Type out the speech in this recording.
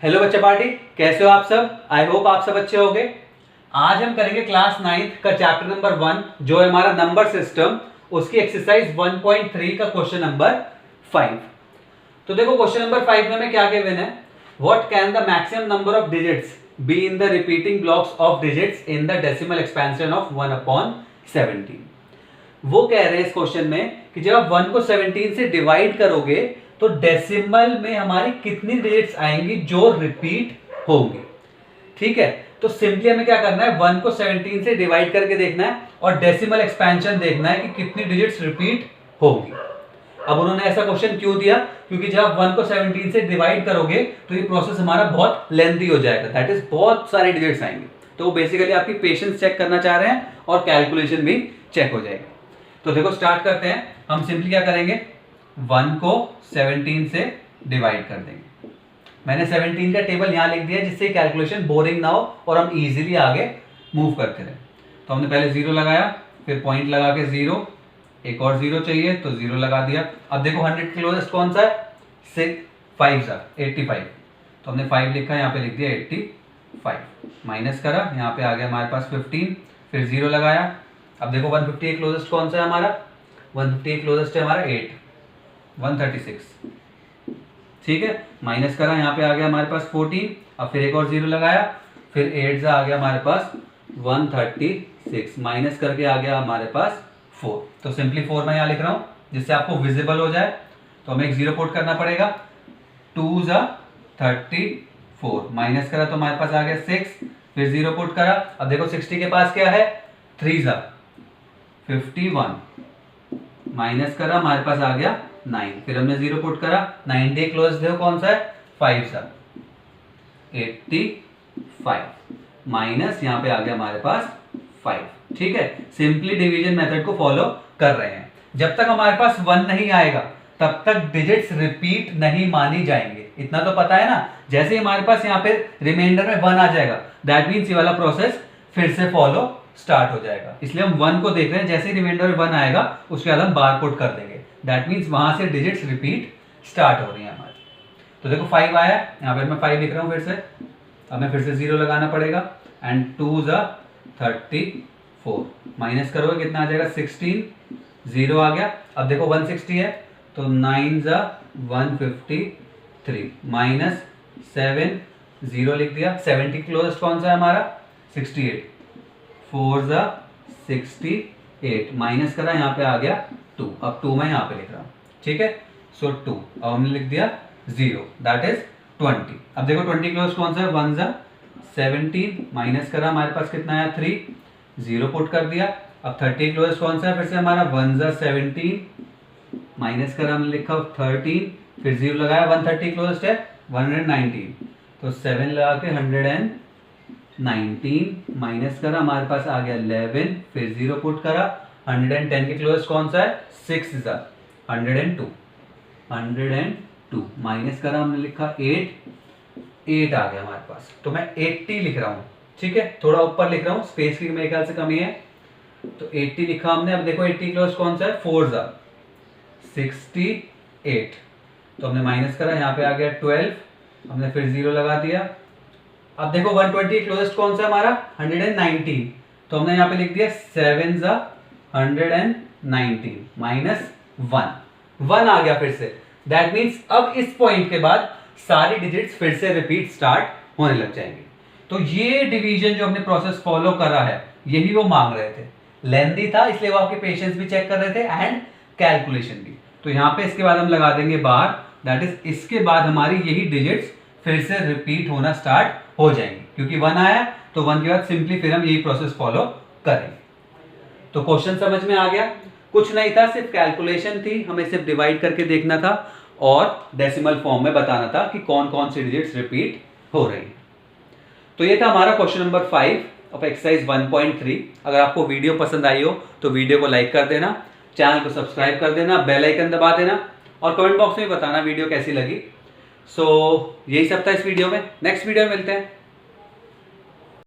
Hello बच्चा party, कैसे हो आप सब। आई होप आप सब अच्छे होंगे। आज हम करेंगे क्लास 9th का चैप्टर नंबर 1 जो है हमारा नंबर सिस्टम, उसकी एक्सरसाइज 1.3 का क्वेश्चन नंबर 5। तो देखो क्वेश्चन नंबर 5 में हमें क्या गिवन है, what can the maximum number of digits be in the repeating blocks of digits in the decimal expansion of 1/17। वो कह रहे हैं इस क्वेश्चन में कि जब आप 1 को 17 से डिवाइड करोगे तो डेसिमल में हमारी कितनी डिजिट्स आएंगी जो रिपीट होंगी। ठीक है, तो सिंपली हमें क्या करना है, 1 को 17 से डिवाइड करके देखना है और डेसिमल एक्सपेंशन देखना है कि कितनी डिजिट्स रिपीट होंगी। अब उन्होंने ऐसा क्वेश्चन क्यों दिया, क्योंकि जब आप 1 को 17 से डिवाइड करोगे तो ये प्रोसेस हमारा बहुत लेंथी हो जाएगा, दैट इज बहुत सारे डिजिट्स आएंगे। तो वो बेसिकली आपकी पेशेंस चेक करना चाह रहे हैं और कैलकुलेशन भी चेक हो जाएगा। तो देखो स्टार्ट करते हैं। हम सिंपली क्या करेंगे, 1 को 17 से डिवाइड कर देंगे। मैंने 17 का टेबल यहां लिख दिया जिससे कैलकुलेशन बोरिंग ना हो और हम इजीली आगे मूव करते रहे। तो हमने पहले 0 लगाया, फिर पॉइंट लगा के 0, एक और 0 चाहिए तो 0 लगा दिया। अब देखो 100 क्लोजेस्ट कौन सा है, 6 5 85। तो हमने 5 लिखा, यहाँ पे लिख दिया 85, माइनस करा, यहाँ पे आ गया हमारे पास 15, फिर 0 लगाया। अब देखो 158 क्लोजेस्ट कौन सा है हमारा, 158 क्लोजेस्ट है हमारा 8, 136। ठीक है, माइनस करा, यहाँ पे आ गया हमारे पास 14, अब फिर एक और 0 लगाया, फिर 8 से आ गया हमारे पास 136, माइनस करके आ गया हमारे पास 4। तो सिंपली 4 मैं यहाँ लिख रहा हूँ जिससे आपको विजिबल हो जाए। तो हमें एक 0 पुट करना पड़ेगा, 2 ज़ा 34, माइनस करा तो हमारे पास आ गया 6, फिर 0 पुट करा। अब देखो 60 के पास क्या है, 3 ज़ा 51, माइनस करा, हमारे पास आ गया 9, फिर हमने 0 पुट करा, 90 क्लोज देखो कौन सा है, 5 सा 85, माइनस यहाँ पे आ गया हमारे पास 5। ठीक है, सिंपली डिवीजन मेथड को फॉलो कर रहे हैं। जब तक हमारे पास 1 नहीं आएगा तब तक डिजिट्स रिपीट नहीं मानी जाएंगे, इतना तो पता है ना। जैसे ही हमारे पास यहाँ पे रिमाइंडर में 1 आ जाएगा, दैट मीन्स ये वाला प्रोसेस फिर से फॉलो स्टार्ट हो जाएगा। इसलिए हम 1 को देख रहे हैं, जैसे ही रिमाइंडर में 1 आएगा उसके बाद हम बार पुट कर देंगे, दैट मीन्स वहां से डिजिट्स रिपीट स्टार्ट हो रही है हमारी। तो देखो 5 आया, यहाँ पर मैं 5 लिख रहा हूँ फिर से। अब मैं फिर से 0 लगाना पड़ेगा, एंड 2 ज़ा 34, माइनस करोगे कितना आ जाएगा 16, 0 आ गया। अब देखो 160 है तो 9 ज़ा 153, माइनस 7, 0 लिख दिया। 70 क्लोजेस्ट कौन सा है हमारा, 68, 4 ज़ा 68, माइनस करा, यहाँ पे आ गया 2। अब 2 मैं यहाँ पे लिख रहा हूँ। ठीक है, सो 2, अब हमने लिख दिया 0, दैट इज 20। अब देखो 20 क्लोज कौन सा है, 1 ज़ा 17, माइनस करा, हमारे पास कितना आया 3, 0 पुट कर दिया। अब 30 क्लोज कौन सा है फिर से हमारा, 1 ज़ा 17, माइनस करा, हमने लिखा 13, फिर 0 लगाया, 130 क्लोज है 119, तो 7 लगा के 119, माइनस करा, हमारे पास आ गया 11, फिर 0 पुट करा। 110 के क्लोज कौन सा है, 6 ज़ा 102, 102, माइनस करा, हमने लिखा 8 आ गया हमारे पास। तो मैं 80 लिख रहा हूँ। ठीक है, थोड़ा ऊपर लिख रहा हूँ, स्पेस की मेरे ख्याल से कमी है, तो 80 लिखा हमने। अब देखो 80 क्लोज कौन सा है, 4 ज़ा 68, तो हमने माइनस करा, यहाँ पे आ गया 12, हमने फिर 0 लगा दिया। अब देखो 120 क्लोजेस्ट कौन सा है हमारा, 119, तो हमने यहाँ पे लिख दिया 7 ज़ा 119, माइनस 1 आ गया फिर से। दैट मीन्स अब इस पॉइंट के बाद सारी डिजिट्स फिर से रिपीट स्टार्ट होने लग जाएंगे। तो ये डिवीजन जो हमने प्रोसेस फॉलो करा है, यही वो मांग रहे थे। लेंथी था इसलिए वो आपके पेशेंस भी चेक कर रहे थे एंड कैलकुलेशन भी। तो यहाँ पे इसके बाद हम लगा देंगे बार, दैट इज इसके बाद हमारी यही डिजिट्स फिर से रिपीट होना स्टार्ट हो जाएंगे, क्योंकि 1 आया तो 1 के बाद सिंपली फिर हम यही प्रोसेस फॉलो करेंगे। तो क्वेश्चन समझ में आ गया, कुछ नहीं था, सिर्फ कैलकुलेशन थी, हमें सिर्फ डिवाइड करके देखना था और डेसिमल फॉर्म में बताना था कि कौन कौन सी डिजिट्स रिपीट हो रही हैं। तो ये था हमारा क्वेश्चन नंबर 5 ऑफ एक्सरसाइज 1.3। अगर आपको वीडियो पसंद आई हो तो वीडियो को लाइक कर देना, चैनल को सब्सक्राइब कर देना, बेल आइकन दबा देना और कमेंट बॉक्स में बताना वीडियो कैसी लगी। सो यही सब था इस वीडियो में, नेक्स्ट वीडियो में मिलते हैं।